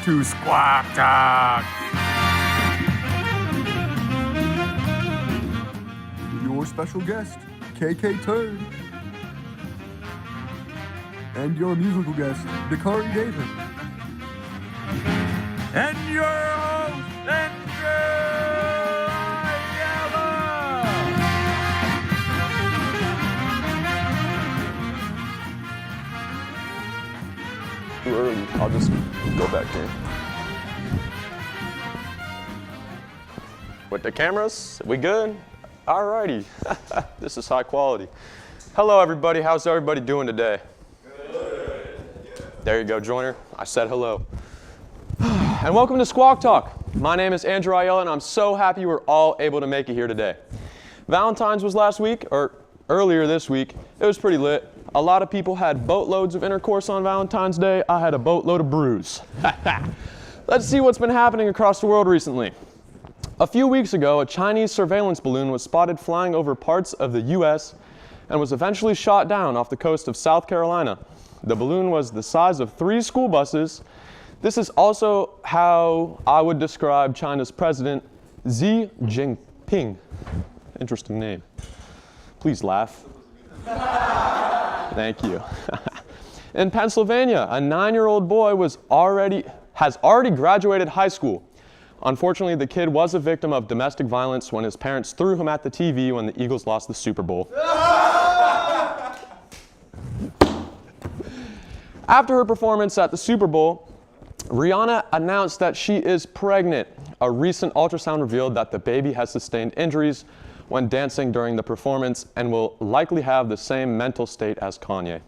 to Squawk Talk. Your special guest, KK Turd. And your musical guest, KK David. And your host, Andrew Too early. I'll just go back here. With the cameras, we good? Alrighty. This is high quality. Hello, everybody. How's everybody doing today? Good. There you go, Joiner. I said hello. And welcome to Squawk Talk. My name is Andrew Ayala, and I'm so happy we're all able to make it here today. Valentine's was last week, or earlier this week. It was pretty lit. A lot of people had boatloads of intercourse on Valentine's Day. I had a boatload of brews. Let's see what's been happening across the world recently. A few weeks ago, a Chinese surveillance balloon was spotted flying over parts of the U.S. and was eventually shot down off the coast of South Carolina. The balloon was the size of 3 school buses. This is also how I would describe China's President Xi Jinping. Interesting name. Please laugh. Thank you. In Pennsylvania, a 9-year-old boy has already graduated high school. Unfortunately, the kid was a victim of domestic violence when his parents threw him at the TV when the Eagles lost the Super Bowl. After her performance at the Super Bowl, Rihanna announced that she is pregnant. A recent ultrasound revealed that the baby has sustained injuries when dancing during the performance and will likely have the same mental state as Kanye.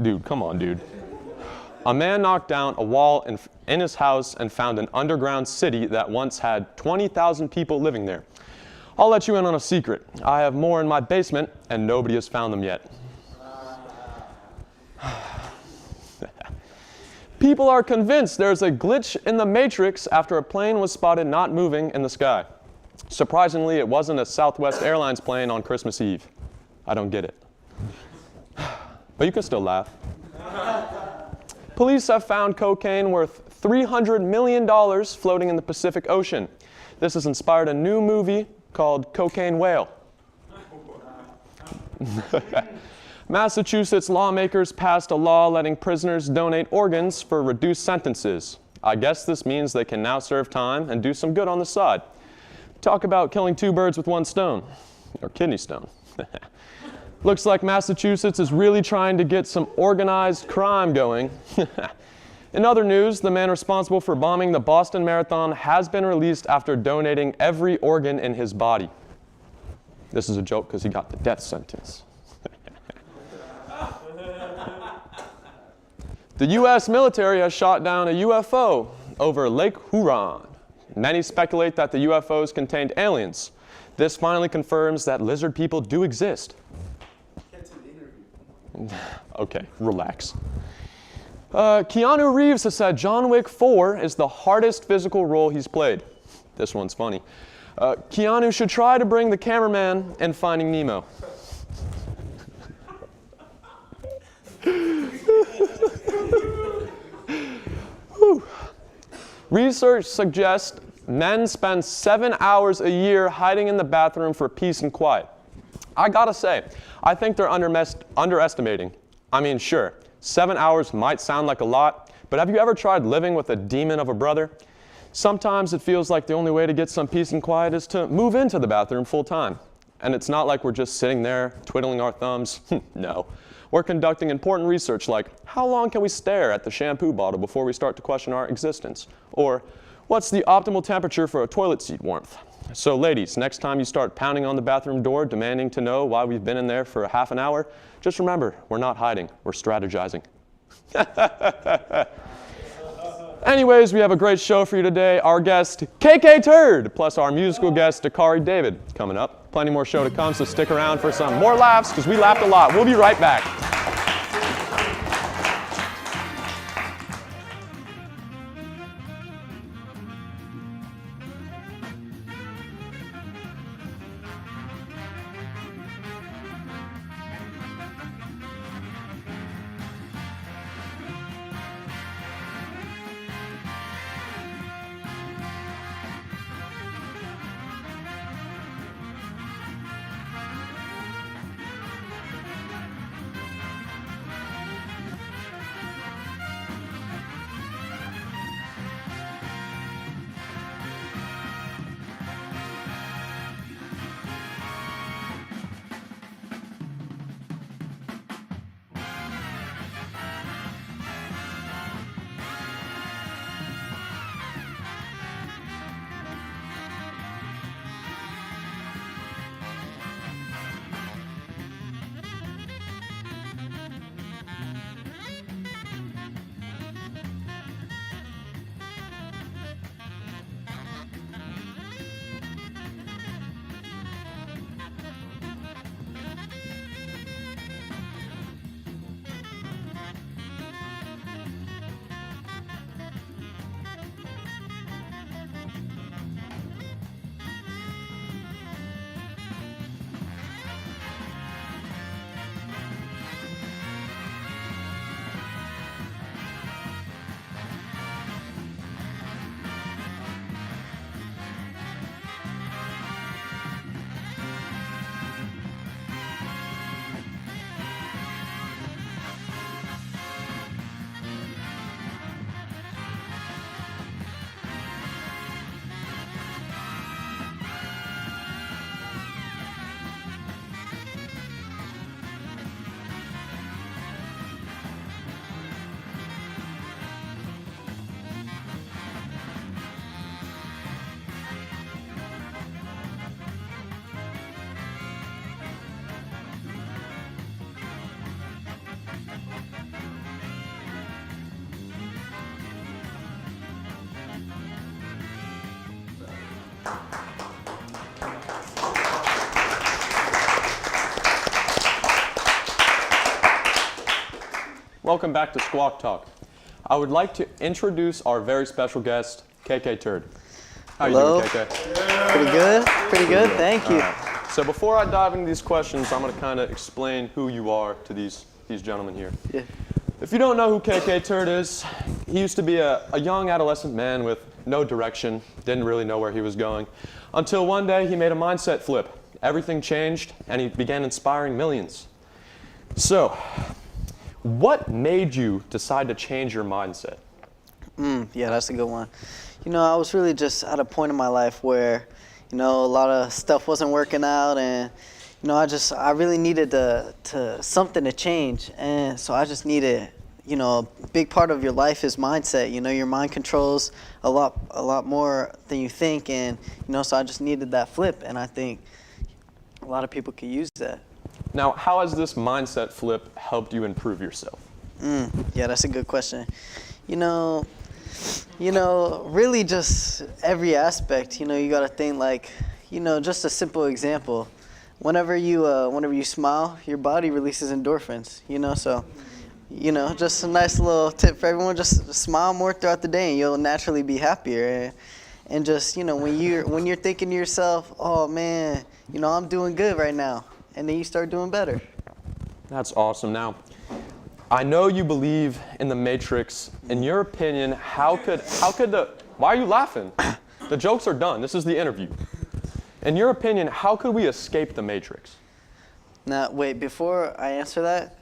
Dude, come on, dude. A man knocked down a wall in his house and found an underground city that once had 20,000 people living there. I'll let you in on a secret. I have more in my basement, and nobody has found them yet. People are convinced there's a glitch in the Matrix after a plane was spotted not moving in the sky. Surprisingly, it wasn't a Southwest Airlines plane on Christmas Eve. I don't get it. But you can still laugh. Police have found cocaine worth $300 million floating in the Pacific Ocean. This has inspired a new movie called Cocaine Whale. Massachusetts lawmakers passed a law letting prisoners donate organs for reduced sentences. I guess this means they can now serve time and do some good on the side. Talk about killing 2 birds with 1 stone, or kidney stone. Looks like Massachusetts is really trying to get some organized crime going. In other news, the man responsible for bombing the Boston Marathon has been released after donating every organ in his body. This is a joke because he got the death sentence. The U.S. military has shot down a UFO over Lake Huron. Many speculate that the UFOs contained aliens. This finally confirms that lizard people do exist. Okay, relax. Keanu Reeves has said John Wick 4 is the hardest physical role he's played. This one's funny. Keanu should try to bring the cameraman in Finding Nemo. Research suggests men spend 7 hours a year hiding in the bathroom for peace and quiet. I gotta say, I think they're underestimating. I mean, sure, 7 hours might sound like a lot, but have you ever tried living with a demon of a brother? Sometimes it feels like the only way to get some peace and quiet is to move into the bathroom full time. And it's not like we're just sitting there twiddling our thumbs. No. We're conducting important research like, how long can we stare at the shampoo bottle before we start to question our existence? Or, what's the optimal temperature for a toilet seat warmth? So ladies, next time you start pounding on the bathroom door demanding to know why we've been in there for half an hour, just remember, we're not hiding, we're strategizing. Anyways, we have a great show for you today. Our guest, KK Turd, plus our musical guest, KK David, coming up. Plenty more show to come, so stick around for some more laughs, because we laughed a lot. We'll be right back. Welcome back to Squawk Talk. I would like to introduce our very special guest, KK Turd. How Hello. you doing, KK? Pretty good, thank you. So before I dive into these questions, I'm going to kind of explain who you are to these gentlemen here. Yeah. If you don't know who KK Turd is, he used to be a young adolescent man with no direction, didn't really know where he was going, until one day he made a mindset flip. Everything changed, and he began inspiring millions. So, what made you decide to change your mindset? Yeah, that's a good one. You know, I was really just at a point in my life where, you know, a lot of stuff wasn't working out, and you know, I really needed something to change, and so I just needed, you know, a big part of your life is mindset. You know, your mind controls a lot more than you think, and you know, so I just needed that flip, and I think a lot of people could use that. Now, how has this mindset flip helped you improve yourself? Yeah, that's a good question. You know, really just every aspect. You know, you got to think like, you know, just a simple example. Whenever you smile, your body releases endorphins. You know, so, you know, just a nice little tip for everyone: just smile more throughout the day, and you'll naturally be happier. And just, you know, when you're thinking to yourself, oh man, you know, I'm doing good right now, and then you start doing better. That's awesome. Now, I know you believe in the Matrix. In your opinion, why are you laughing? The jokes are done. This is the interview. In your opinion, how could we escape the Matrix? Now, wait, before I answer that,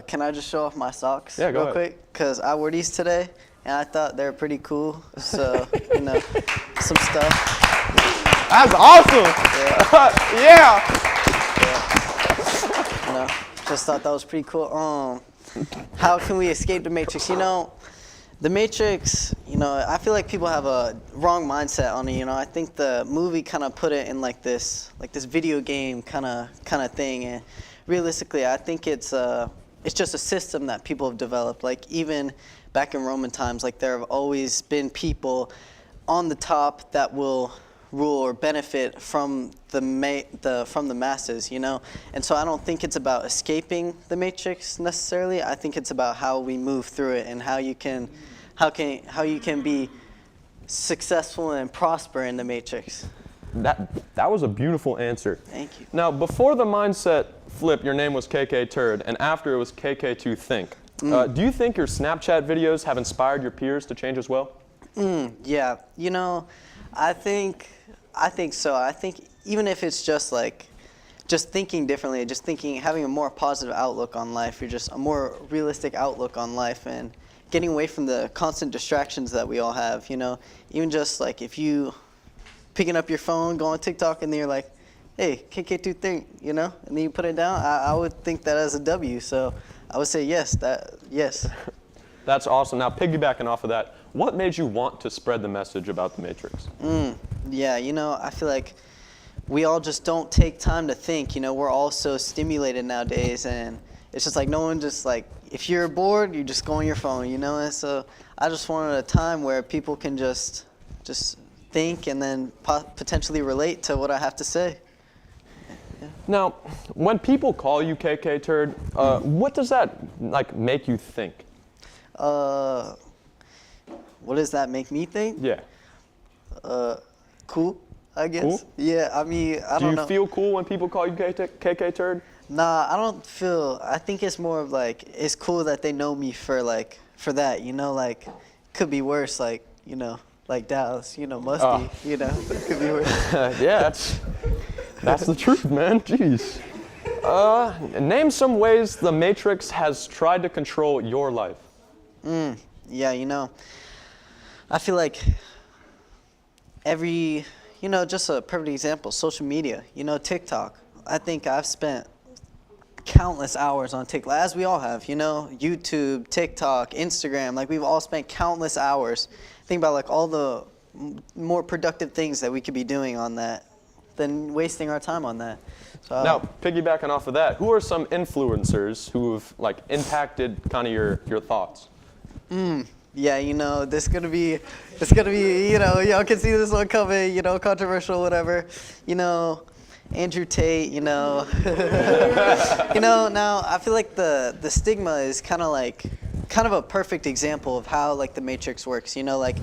can I just show off my socks Yeah, go real ahead. quick? Because I wore these today, and I thought they were pretty cool. So, you know, some stuff. That's awesome! Yeah! You know, just thought that was pretty cool. How can we escape the Matrix? You know, the Matrix, you know, I feel like people have a wrong mindset on it. You know, I think the movie kind of put it in like this video game kind of thing. And realistically, I think it's just a system that people have developed. Like even back in Roman times, like there have always been people on the top that will rule or benefit from the masses, you know. And so I don't think it's about escaping the Matrix necessarily. I think it's about how we move through it and how you can be successful and prosper in the Matrix. That was a beautiful answer. Thank you. Now, before the mindset flip, your name was KK Turd, and after it was KK2 Think. Do you think your Snapchat videos have inspired your peers to change as well? Yeah, you know, I think so. I think even if it's just thinking differently, having a more positive outlook on life, you're just a more realistic outlook on life, and getting away from the constant distractions that we all have, you know. Even just like if you picking up your phone, go on TikTok, and then you're like, hey, KK2 Think, you know, and then you put it down, I would think that as a W. So I would say yes. That's awesome. Now, piggybacking off of that, what made you want to spread the message about the Matrix? Yeah, you know, I feel like we all just don't take time to think. You know, we're all so stimulated nowadays, and it's just like no one just like, if you're bored, you just go on your phone, you know. And so I just wanted a time where people can just think and then potentially relate to what I have to say. Yeah. Now, when people call you KK Turd, what does that like make you think? What does that make me think? Yeah. Cool, I guess. Cool? Yeah, I mean, I don't know. Do you feel cool when people call you KK Turd? Nah, I don't feel. I think it's more of like it's cool that they know me for that. You know, like could be worse. Like you know, like Dallas. You know, musty. You know, it could be worse. Yeah, that's the truth, man. Jeez. Name some ways the Matrix has tried to control your life. Yeah, you know, I feel like just a perfect example, social media, you know, TikTok. I think I've spent countless hours on TikTok, as we all have, you know, YouTube, TikTok, Instagram, like we've all spent countless hours. Think about like all the more productive things that we could be doing on that than wasting our time on that. So, now, piggybacking off of that, who are some influencers who have like impacted kind of your thoughts? Yeah, you know, it's gonna be, you know, y'all can see this one coming, you know, controversial, whatever. You know, Andrew Tate, you know. You know, now I feel like the stigma is kind of like kind of a perfect example of how like the Matrix works. You know, like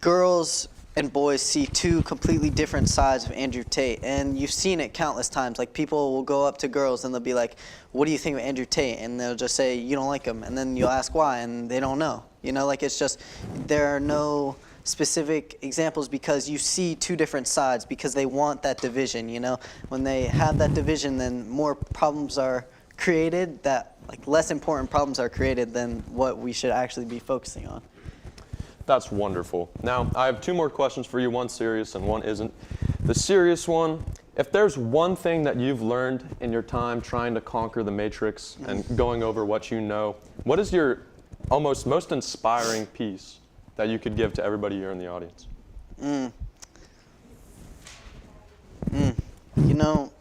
girls and boys see two completely different sides of Andrew Tate, and you've seen it countless times. Like people will go up to girls and they'll be like, "What do you think of Andrew Tate?" And they'll just say, "You don't like him," and then you'll ask why, and they don't know. You know, like it's just there are no specific examples because you see two different sides because they want that division. You know, when they have that division, then more problems are created. That like less important problems are created than what we should actually be focusing on. That's wonderful. Now, I have two more questions for you, one serious and one isn't. The serious one, if there's one thing that you've learned in your time trying to conquer the Matrix and going over what you know, what is your almost most inspiring piece that you could give to everybody here in the audience? You know,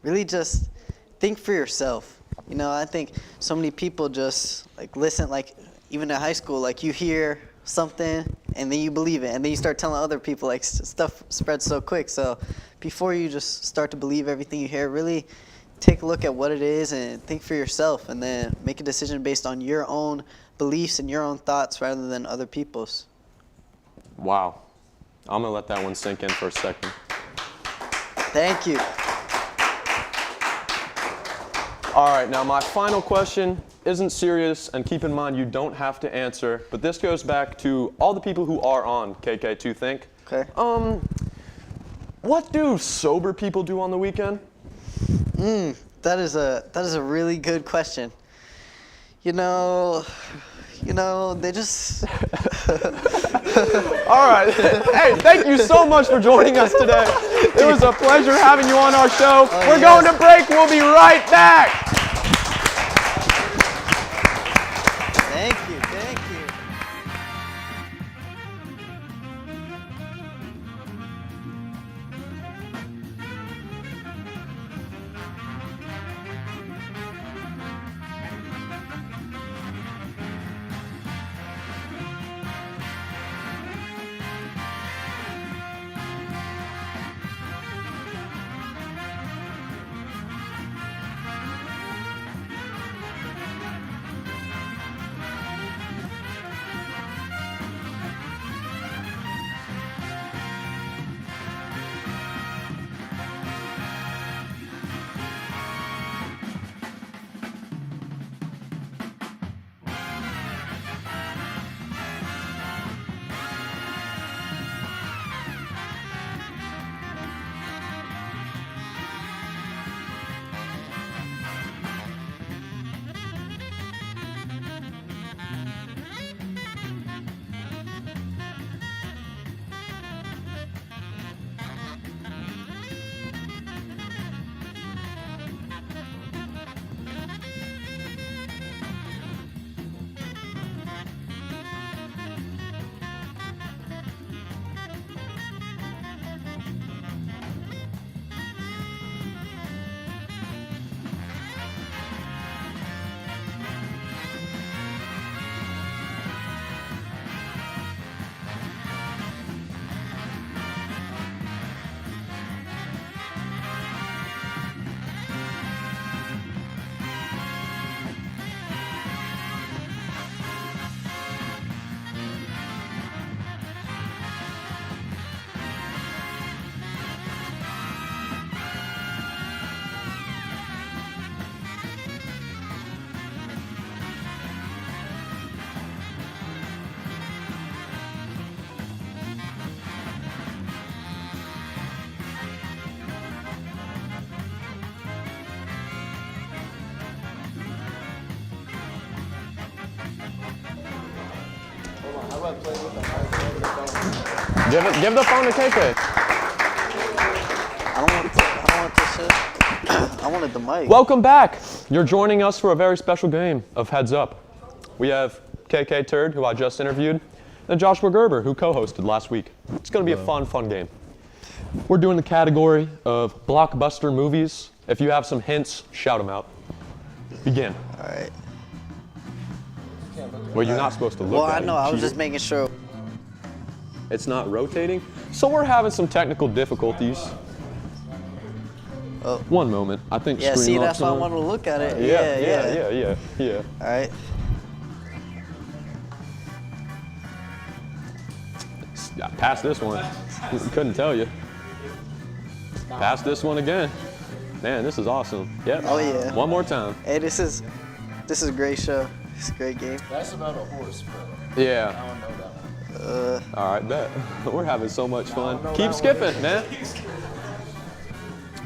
really just think for yourself. You know, I think so many people just like listen, like even in high school, like you hear something and then you believe it and then you start telling other people, like stuff spreads so quick. So before you just start to believe everything you hear, really take a look at what it is and think for yourself and then make a decision based on your own beliefs and your own thoughts rather than other people's. Wow. I'm going to let that one sink in for a second. Thank you. All right, now my final question isn't serious, and keep in mind you don't have to answer, but this goes back to all the people who are on KK2 Think. Okay. What do sober people do on the weekend? That is a really good question. You know, they just. All right. Hey, thank you so much for joining us today. It was a pleasure having you on our show. We're going to break. We'll be right back. Thank you. Thank you. Give the phone to KK. I don't want this shit. I wanted the mic. Welcome back. You're joining us for a very special game of Heads Up. We have KK Turd, who I just interviewed, and Joshua Gerber, who co-hosted last week. It's going to be a fun game. We're doing the category of blockbuster movies. If you have some hints, shout them out. Begin. All right. Well, you're not supposed to look Well, at I it. know. I was just making sure. It's not rotating. So we're having some technical difficulties. Oh. One moment. I think Yeah, screen see, lock's that's why I on. wanted to look at it. Yeah. All right. Pass this one. Couldn't tell you. Pass this one again. Man, this is awesome. Yep. Oh yeah. One more time. Hey, this is a great show. It's a great game. That's about a horse, bro. Yeah. I don't know that one. All right, bet. We're having so much fun. Keep skipping, man.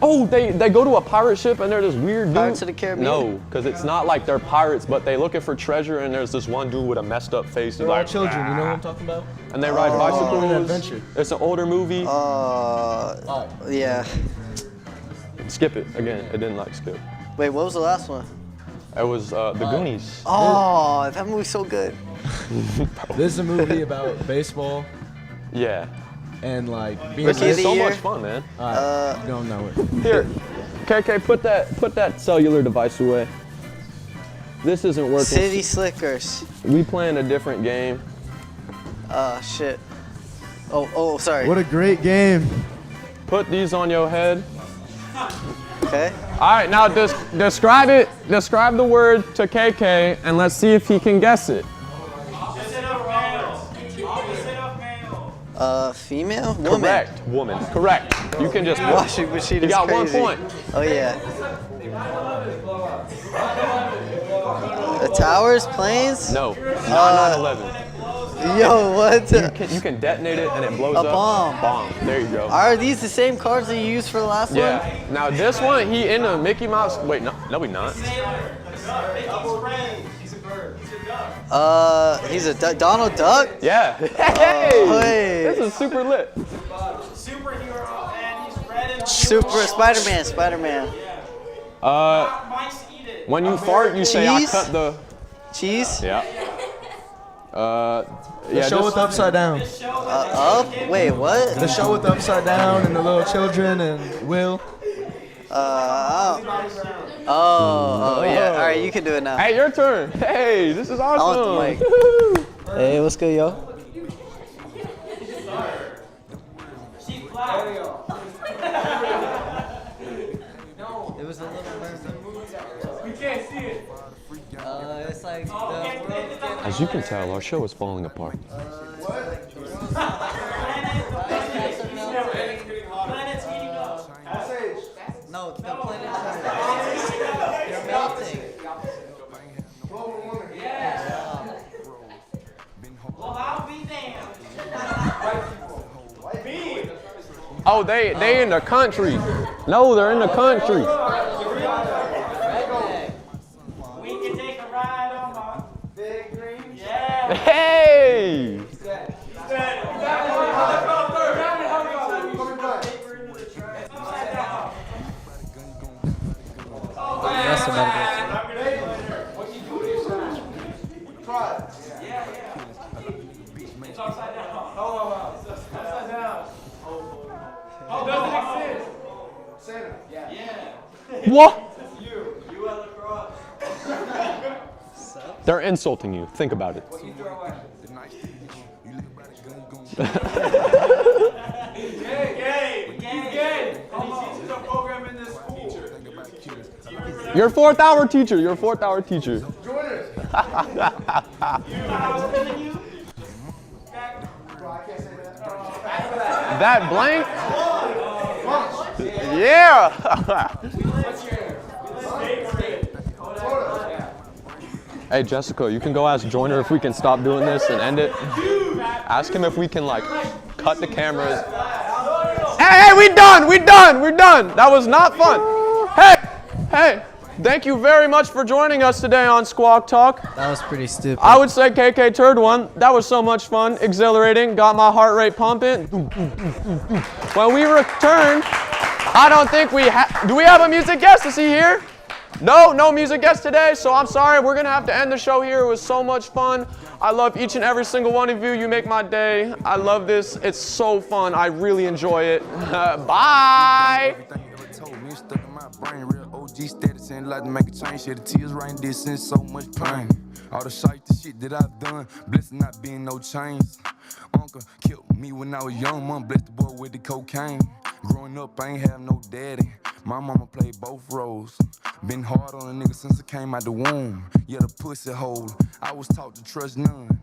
Oh, they go to a pirate ship and they're this weird dude. Pirates of the Caribbean? No, because it's not like they're pirates, but they looking for treasure and there's this one dude with a messed up face. He's They're all like, children, you know what I'm talking about? and they ride bicycles. An adventure. It's an older movie. Yeah. Skip it again. It didn't like skip. Wait, what was the last one? It was The Goonies. Oh, that movie's so good. This is a movie about baseball Yeah. and like being This Rookie of is the so year? much fun, man. Alright, don't know it. Here, KK, put that cellular device away. This isn't working. City Slickers. We playing a different game. Shit. Oh, sorry. What a great game. Put these on your head. Okay. All right, now describe it. Describe the word to KK, and let's see if he can guess it. Female? Woman. Correct, woman. Correct. You can just. Washing machine You is got crazy. 1 point. Oh yeah. The towers, planes? No, not 9/11. Yo, what? You can detonate it and it blows A up. bomb. Bomb. There you go. Are these the same cards that you used for the last one? Yeah. Now this one, he in a Mickey Mouse. Wait, no, we not. He's a Donald Duck? Yeah. Hey. Hey. This is super lit. Superhero, and he's red and Super Spider-Man. When you fart, you say I Cheese? cut the. Cheese? Yeah. The show with the upside down. Up? Wait, what? The show with the upside down and the little children and Will. Oh, yeah. All right, you can do it now. Hey, your turn. Hey, this is awesome. I want the mic. Hey, what's good, yo? It was a little we can't see it. it's like the world. As you can tell, our show is falling apart. Planet's heating up. No, the planets are they're melting. Well, I'll be damned. Oh, they in the country. No, they're in the country. We can take a ride on my big green. Yeah. Hey. That's about it. It's upside down. It's upside down. Oh, doesn't exist. Santa. Yeah. What? You at the cross. They're insulting you. Think about it. You throw away. Gay. And he teaches a program in this school. Your 4th hour teacher. Your 4th hour teacher. That blank? Yeah. Hey Jessica, you can go ask Joyner if we can stop doing this and end it. Ask him if we can like cut the cameras. Hey, we done. That was not fun. Hey. Thank you very much for joining us today on Squawk Talk. That was pretty stupid. I would say KK Turd won. That was so much fun, exhilarating, got my heart rate pumping. When we return, I don't think do we have a music guest? Is he here? No music guest today, so I'm sorry. We're gonna have to end the show here. It was so much fun. I love each and every single one of you. You make my day. I love this. It's so fun. I really enjoy it. Bye. Brain real OG status ain't like to make a change. Shit, the tears rain distance, so much pain. All the shit that I've done, blessed not being no chains. Uncle killed me when I was young, mom blessed the boy with the cocaine. Growing up, I ain't have no daddy. My mama played both roles. Been hard on a nigga since I came out the womb. Yeah, the pussy hole. I was taught to trust none.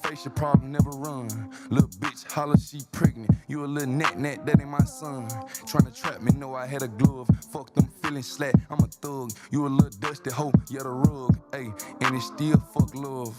face, you probably never run. Little bitch holler, she pregnant. You a little net, that ain't my son. Tryna trap me, know I had a glove. Fuck them feeling slack, I'm a thug. You a little dusty hoe, yeah the rug. Ayy, and it's still fuck love.